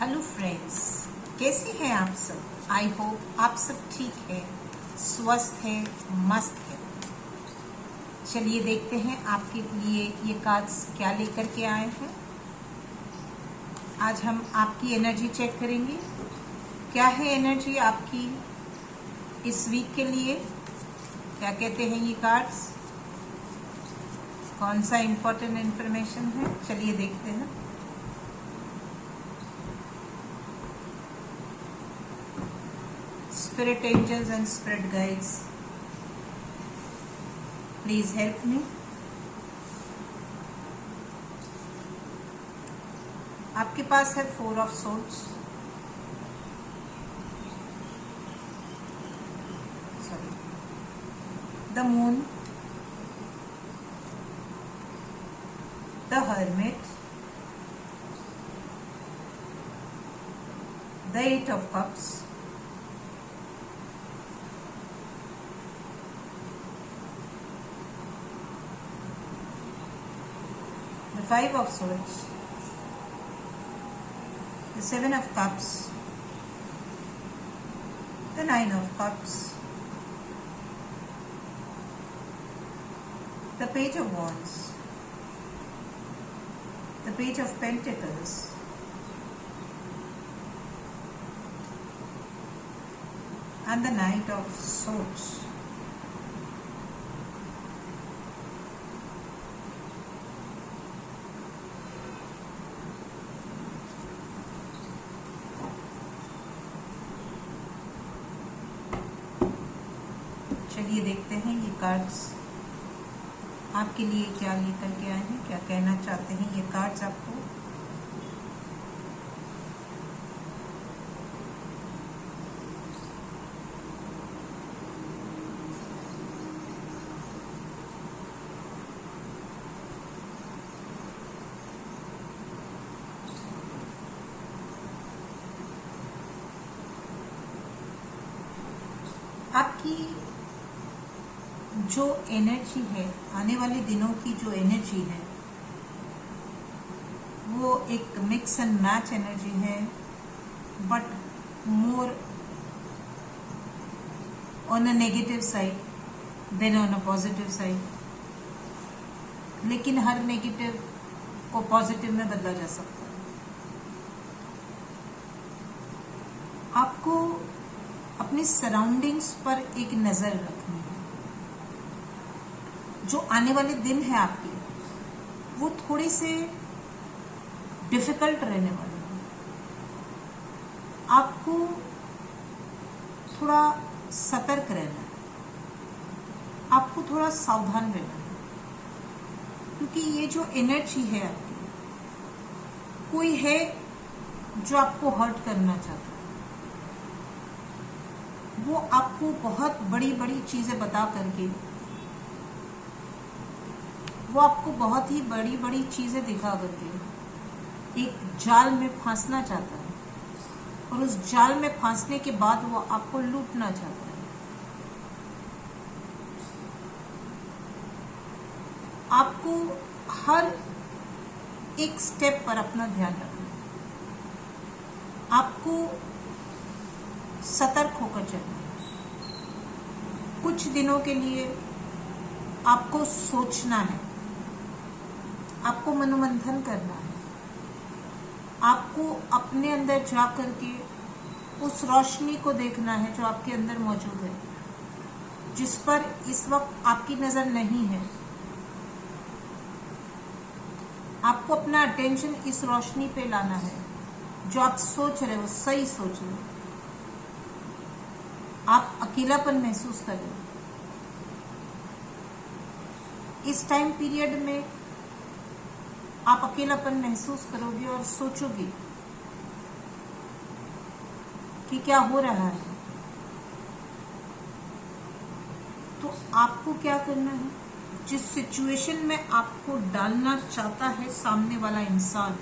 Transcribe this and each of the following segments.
Hello friends, कैसे हैं आप सब। आई होप आप सब ठीक है, स्वस्थ है, मस्त है। चलिए देखते हैं आपके लिए ये कार्ड्स क्या लेकर के आए हैं। आज हम आपकी एनर्जी चेक करेंगे। क्या है एनर्जी आपकी इस वीक के लिए, क्या कहते हैं ये कार्ड्स, कौन सा इंपॉर्टेंट इंफॉर्मेशन है। चलिए देखते हैं। Spirit angels and spirit guides, please help me. आपके पास है 4 of Swords, sorry, the Moon, the Hermit, the 8 of Cups, the 5 of Swords, the 7 of Cups, the 9 of Cups, the Page of Wands, the Page of Pentacles, and the Knight of Swords. चलिए देखते हैं ये cards आपके लिए क्या लेकर के आए हैं, क्या कहना चाहते हैं ये कार्ड्स आपको। आपकी जो एनर्जी है, आने वाले दिनों की जो एनर्जी है, वो एक मिक्स एंड मैच एनर्जी है, but more on a negative side then on a positive side. लेकिन हर नेगेटिव को पॉजिटिव में बदला जा सकता है। आपको अपनी सराउंडिंग्स पर एक नजर रखनी है। जो आने वाले दिन है आपके, वो थोड़े से डिफिकल्ट रहने वाले हैं। आपको थोड़ा सतर्क रहना है, आपको थोड़ा सावधान रहना है, क्योंकि ये जो एनर्जी है आपकी, कोई है जो आपको हर्ट करना चाहता है। वो आपको बहुत बड़ी बड़ी चीजें बता करके, वो आपको बहुत ही बड़ी बड़ी चीजें दिखा करके एक जाल में फांसना चाहता है, और उस जाल में फांसने के बाद वो आपको लूटना चाहता है। आपको हर एक स्टेप पर अपना ध्यान रखना है, आपको सतर्क होकर चलना है। कुछ दिनों के लिए आपको सोचना है, आपको मनोमंथन करना है, आपको अपने अंदर जा करके उस रोशनी को देखना है जो आपके अंदर मौजूद है, जिस पर इस वक्त आपकी नजर नहीं है। आपको अपना अटेंशन इस रोशनी पे लाना है। जो आप सोच रहे हो सही सोच रहे हो। आप अकेलापन महसूस कर रहे हो। इस टाइम पीरियड में आप अकेलापन महसूस करोगे और सोचोगे कि क्या हो रहा है। तो आपको क्या करना है, जिस सिचुएशन में आपको डालना चाहता है सामने वाला इंसान,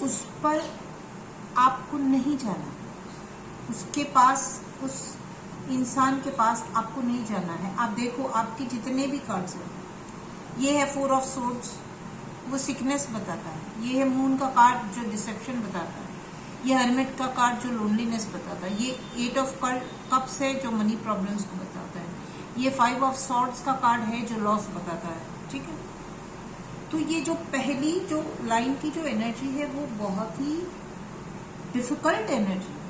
उस पर आपको नहीं जाना। उसके पास, उस इंसान के पास आपको नहीं जाना है। आप देखो, आपके जितने भी कार्ड्स हैं, ये है 4 of Swords, वो सिकनेस बताता है। ये है मून का कार्ड जो डिसेप्शन बताता है। ये हर्मिट का कार्ड जो लोनलीनेस बताता है। ये 8 ऑफ कप्स है जो मनी प्रॉब्लम्स को बताता है। ये 5 ऑफ सॉर्ड्स का कार्ड है जो लॉस बताता है। ठीक है, तो ये जो पहली जो लाइन की जो एनर्जी है वो बहुत ही डिफिकल्ट एनर्जी है।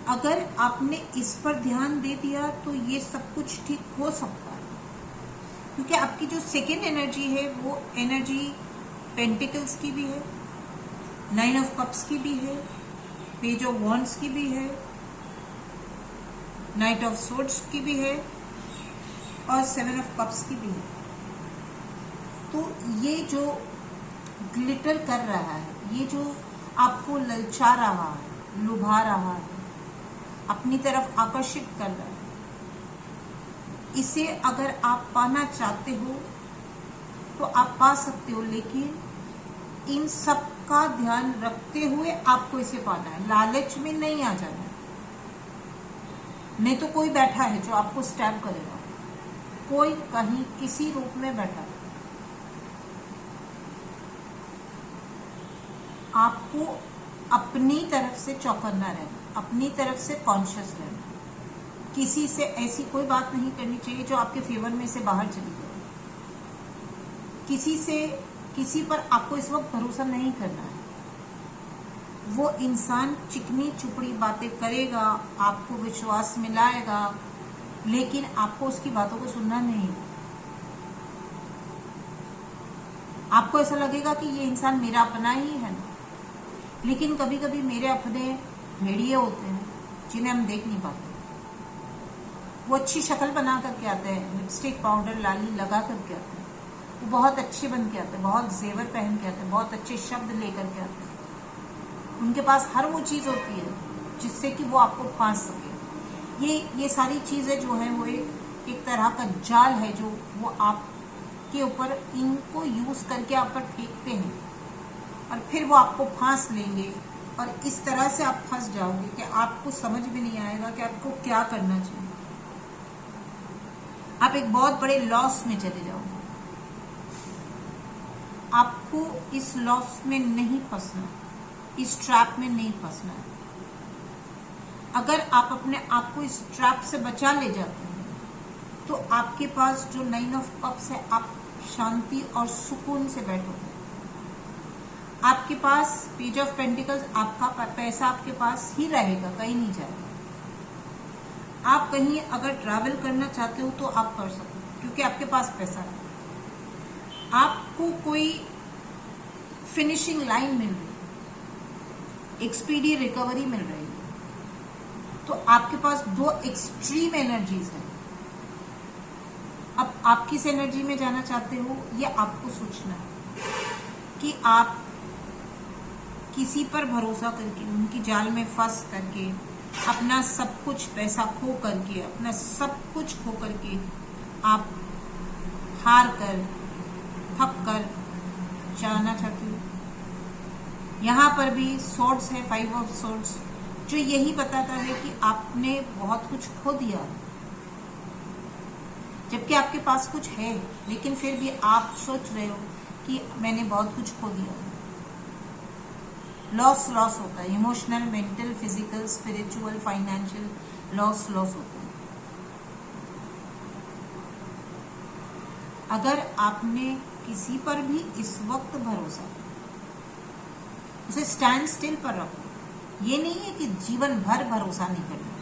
अगर आपने इस पर ध्यान दे दिया तो ये सब कुछ ठीक हो सकता है, क्योंकि आपकी जो सेकेंड एनर्जी है वो एनर्जी पेंटिकल्स की भी है, 9 ऑफ कप्स की भी है, पेज ऑफ वॉन्ड्स की भी है, नाइट ऑफ सोर्ड्स की भी है और 7 ऑफ कप्स की भी है। तो ये जो ग्लिटर कर रहा है, ये जो आपको ललचा रहा है, लुभा रहा है, अपनी तरफ आकर्षित कर रहा है, इसे अगर आप पाना चाहते हो तो आप पा सकते हो, लेकिन इन सब का ध्यान रखते हुए आपको इसे पाना है। लालच में नहीं आ जाना है। नहीं तो कोई बैठा है जो आपको स्टैब करेगा, कोई कहीं किसी रूप में बैठा है। आपको अपनी तरफ से चौकन्ना रहना, अपनी तरफ से कॉन्शियस रहना। किसी से ऐसी कोई बात नहीं करनी चाहिए जो आपके फेवर में से बाहर चली जाए। किसी पर आपको इस वक्त भरोसा नहीं करना है। वो इंसान चिकनी चुपड़ी बातें करेगा, आपको विश्वास में लाएगा, लेकिन आपको उसकी बातों को सुनना नहीं। आपको ऐसा लगेगा कि ये इंसान मेरा अपना ही है, लेकिन कभी कभी मेरे अपने भेड़िए होते हैं जिन्हें हम देख नहीं पाते। वो अच्छी शक्ल बना करके आते हैं, लिपस्टिक पाउडर लाली लगा करके आते हैं, वो बहुत अच्छे बन के आते हैं, बहुत जेवर पहन के आते हैं, बहुत अच्छे शब्द लेकर के आते हैं। उनके पास हर वो चीज़ होती है जिससे कि वो आपको फांस सके। ये सारी चीज़ें जो है वो एक तरह का जाल है जो वो आपके ऊपर इनको यूज़ करके आप पर फेंकते हैं और फिर वो आपको फांस लेंगे और इस तरह से आप फंस जाओगे कि आपको समझ भी नहीं आएगा कि आपको क्या करना चाहिए। आप एक बहुत बड़े लॉस में चले जाओगे। आपको इस लॉस में नहीं फंसना, इस ट्रैप में नहीं फंसना है। अगर आप अपने आप को इस ट्रैप से बचा ले जाते हैं तो आपके पास जो 9 ऑफ कप्स है, आप शांति और सुकून से बैठोगे। आपके पास पेज ऑफ पेंटिकल्स, आपका पैसा आपके पास ही रहेगा, कहीं नहीं जाएगा। आप कहीं अगर ट्रैवल करना चाहते हो तो आप कर सकते हो, क्योंकि आपके पास पैसा है। आपको कोई फिनिशिंग लाइन मिल रही है, एक स्पीडी रिकवरी मिल रही है, तो आपके पास 2 एक्सट्रीम एनर्जीज हैं। अब आप किस एनर्जी में जाना चाहते हो ये आपको सोचना है कि आप किसी पर भरोसा करके, उनकी जाल में फंस करके, अपना सब कुछ पैसा खो करके, अपना सब कुछ खो करके आप हार कर, थक कर जाना चाहते हो। यहाँ पर भी सोर्ड्स है, 5 ऑफ सोर्ड्स, जो यही बताता है कि आपने बहुत कुछ खो दिया, जबकि आपके पास कुछ है, लेकिन फिर भी आप सोच रहे हो कि मैंने बहुत कुछ खो दिया। लॉस होता है, emotional, mental, physical, spiritual, financial loss होता है। अगर आपने किसी पर भी इस वक्त भरोसा, उसे स्टैंड स्टिल पर रखो। ये नहीं है कि जीवन भर भरोसा नहीं करना,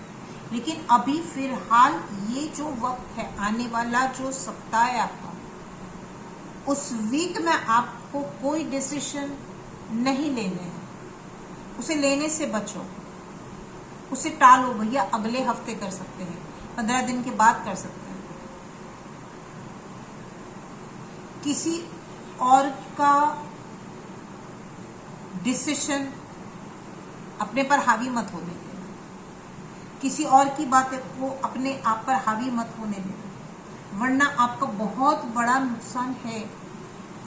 लेकिन अभी फिलहाल ये जो वक्त है, आने वाला जो सप्ताह है आपका, उस वीक में आपको कोई डिसीजन नहीं लेने हैं। उसे लेने से बचो, उसे टालो। भैया अगले हफ्ते कर सकते हैं, 15 दिन के बाद कर सकते हैं। किसी और का डिसीजन अपने पर हावी मत होने देना, किसी और की बातें को अपने आप पर हावी मत होने देना, वरना आपका बहुत बड़ा नुकसान है,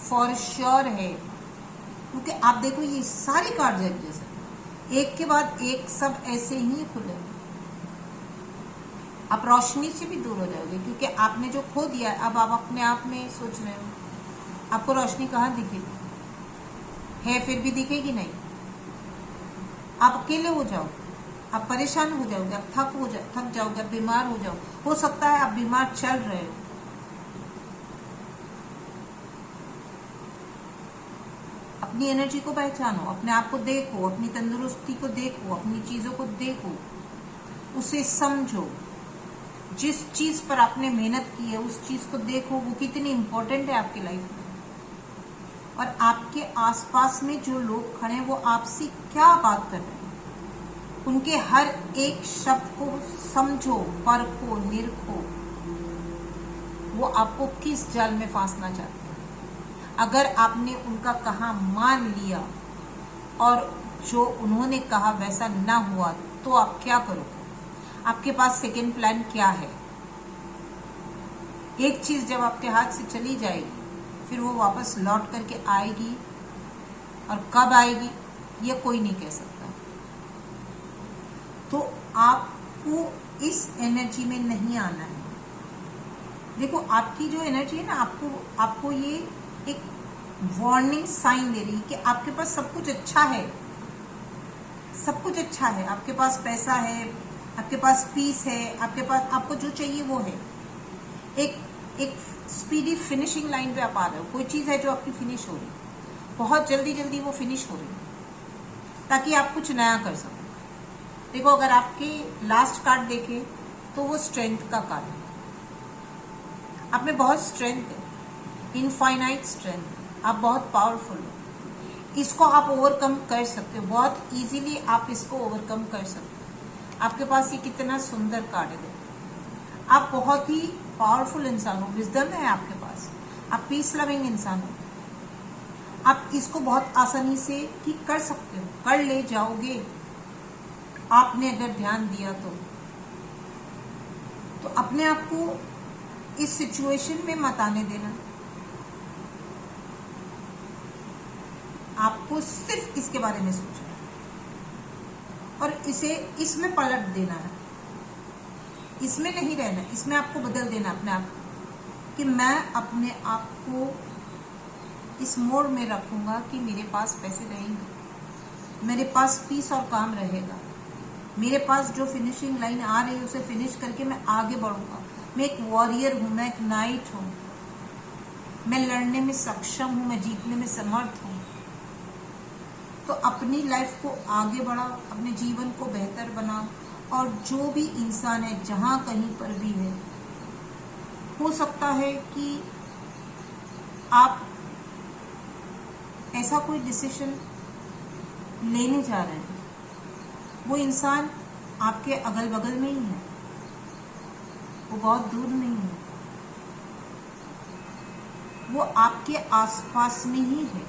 फॉर श्योर है। क्योंकि आप देखो ये सारी कार्ड जैसे एक के बाद एक सब ऐसे ही खुले। आप रोशनी से भी दूर हो जाओगे, क्योंकि आपने जो खो दिया अब आप अपने आप में सोच रहे हो आपको रोशनी कहाँ दिखेगी, है फिर भी दिखेगी नहीं। आप अकेले हो जाओ, आप परेशान हो जाओगे, आप थक जाओगे, आप बीमार हो जाओ। हो सकता है आप बीमार चल रहे हो। अपनी एनर्जी को पहचानो, अपने आप को देखो, अपनी तंदुरुस्ती को देखो, अपनी चीजों को देखो, उसे समझो। जिस चीज पर आपने मेहनत की है उस चीज को देखो, वो कितनी इंपॉर्टेंट है आपकी लाइफ में। और आपके आसपास में जो लोग खड़े हैं वो आपसे क्या बात कर रहे हैं, उनके हर एक शब्द को समझो, परखो, निरखो, वो आपको किस जाल में फांसना चाहते हैं। अगर आपने उनका कहा मान लिया और जो उन्होंने कहा वैसा ना हुआ तो आप क्या करोगे? आपके पास सेकेंड प्लान क्या है? एक चीज जब आपके हाथ से चली जाएगी फिर वो वापस लौट करके आएगी, और कब आएगी ये कोई नहीं कह सकता। तो आपको इस एनर्जी में नहीं आना है। देखो आपकी जो एनर्जी है ना, आपको ये एक वार्निंग साइन दे रही है कि आपके पास सब कुछ अच्छा है, सब कुछ अच्छा है। आपके पास पैसा है, आपके पास पीस है, आपके पास आपको जो चाहिए वो है। एक स्पीडी फिनिशिंग लाइन पे आप आ रहे हो। कोई चीज है जो आपकी फिनिश हो रही है, बहुत जल्दी जल्दी वो फिनिश हो रही है, ताकि आप कुछ नया कर सको। देखो अगर आपके लास्ट कार्ड देखे तो वो स्ट्रेंथ का कार्ड है। आप में बहुत स्ट्रेंथ है, इनफाइनाइट स्ट्रेंथ, आप बहुत पावरफुल हो। इसको आप ओवरकम कर सकते हो, बहुत इजीली आप इसको ओवरकम कर सकते हो। आपके पास ये कितना सुंदर कार्ड है। आप बहुत ही पावरफुल इंसान हो, विजडम है आपके पास, आप पीस लविंग इंसान हो। आप इसको बहुत आसानी से ठीक कर सकते हो, कर ले जाओगे आपने अगर ध्यान दिया तो अपने आप को इस सिचुएशन में मत आने देना। आपको सिर्फ इसके बारे में सोचना है और इसे इसमें पलट देना है। इसमें नहीं रहना, इसमें आपको बदल देना अपने आप को, कि मैं अपने आप को इस मोड़ में रखूंगा कि मेरे पास पैसे रहेंगे, मेरे पास पीस और काम रहेगा, मेरे पास जो फिनिशिंग लाइन आ रही है उसे फिनिश करके मैं आगे बढ़ूंगा। मैं एक वॉरियर हूं, मैं एक नाइट हूं, मैं लड़ने में सक्षम हूं, मैं जीतने में समर्थ हूं। तो अपनी लाइफ को आगे बढ़ाओ, अपने जीवन को बेहतर बनाओ। और जो भी इंसान है जहां कहीं पर भी है, हो सकता है कि आप ऐसा कोई डिसीजन लेने जा रहे हैं, वो इंसान आपके अगल बगल में ही है, वो बहुत दूर नहीं है, वो आपके आसपास में ही है।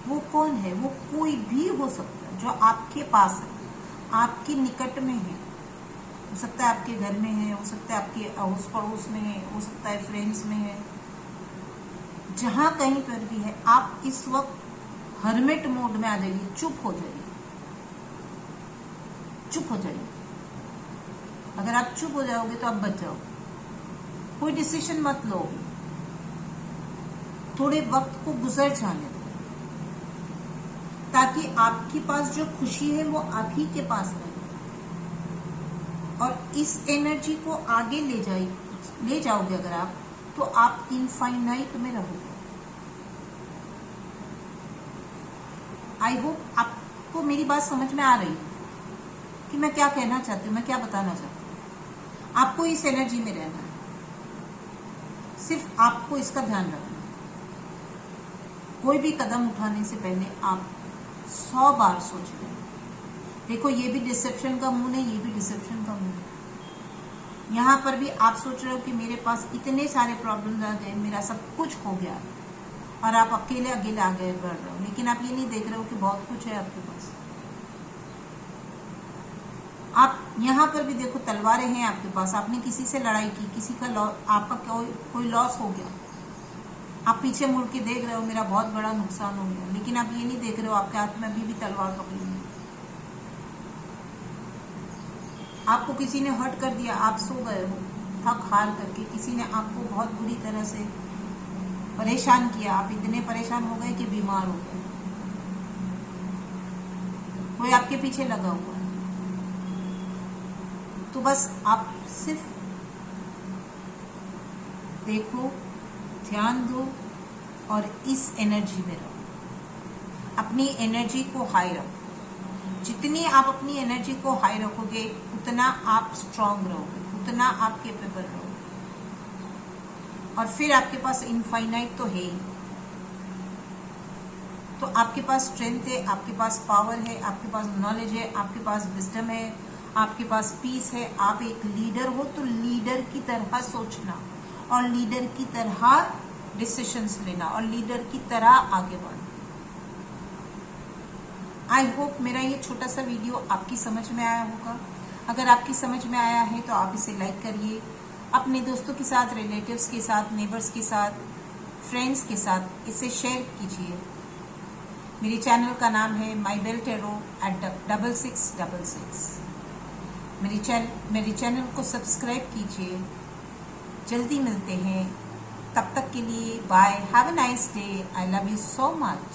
वो कौन है? वो कोई भी हो सकता है जो आपके पास है, आपके निकट में है। हो सकता है आपके घर में है, हो सकता है आपके अड़ोस पड़ोस में है, हो सकता है फ्रेंड्स में है। जहां कहीं पर भी है, आप इस वक्त हर्मिट मोड में आ जाइए, चुप हो जाइए, चुप हो जाइए। अगर आप चुप हो जाओगे तो आप बच जाओगे। कोई डिसीजन मत लो, थोड़े वक्त को गुजर जाने दो, ताकि आपके पास जो खुशी है वो आप ही के पास रहे। और इस एनर्जी को आगे ले जाओगे अगर आप, तो आप इनफाइनाइट में रहोगे। आई होप आपको मेरी बात समझ में आ रही है कि मैं क्या कहना चाहती हूँ, मैं क्या बताना चाहती हूँ। आपको इस एनर्जी में रहना है, सिर्फ आपको इसका ध्यान रखना है। कोई भी कदम उठाने से पहले आप 100 बार सोच लें। देखो ये भी डिसेप्शन का मूड है, ये भी डिसेप्शन का मूड है। यहाँ पर भी आप सोच रहे हो कि मेरे पास इतने सारे प्रॉब्लम्स आ गए, मेरा सब कुछ हो गया, और आप अकेले आगे बढ़ रहे हो। लेकिन आप ये नहीं देख रहे हो कि बहुत कुछ है आपके पास। आप यहाँ पर भी देखो, तलवारें हैं आपके पास, आपने किसी से लड़ाई की, किसी का आपका कोई लॉस हो गया, आप पीछे मुड़ के देख रहे हो मेरा बहुत बड़ा नुकसान हो गया। लेकिन आप ये नहीं देख रहे हो आपके हाथ में अभी भी तलवार पकड़ी है। आपको किसी ने हर्ट कर दिया, आप सो गए हो थक हार करके, किसी ने आपको बहुत बुरी तरह से परेशान किया, आप इतने परेशान हो गए कि बीमार हो गए, कोई आपके पीछे लगा हुआ है, तो बस आप सिर्फ देखो, ध्यान दो और इस एनर्जी में रहो, अपनी एनर्जी को हाई रखो। जितनी आप अपनी एनर्जी को हाई रखोगे उतना आप स्ट्रांग रहोगे, उतना आप केपेबल रहोगे, और फिर आपके पास इनफाइनाइट तो है ही। तो आपके पास स्ट्रेंथ है, आपके पास पावर है, आपके पास नॉलेज है, आपके पास विजडम है, आपके पास पीस है। आप एक लीडर हो तो लीडर की तरह सोचना और लीडर की तरह डिसीजंस लेना और लीडर की तरह आगे बढ़ना। आई होप मेरा ये छोटा सा वीडियो आपकी समझ में आया होगा। अगर आपकी समझ में आया है तो आप इसे लाइक करिए, अपने दोस्तों के साथ, रिलेटिव्स के साथ, नेबर्स के साथ, फ्रेंड्स के साथ इसे शेयर कीजिए। मेरे चैनल का नाम है माई बेल टेरो @6666। मेरे चैनल को सब्सक्राइब कीजिए। जल्दी मिलते हैं, तब तक के लिए bye, have a nice day, I love you so much.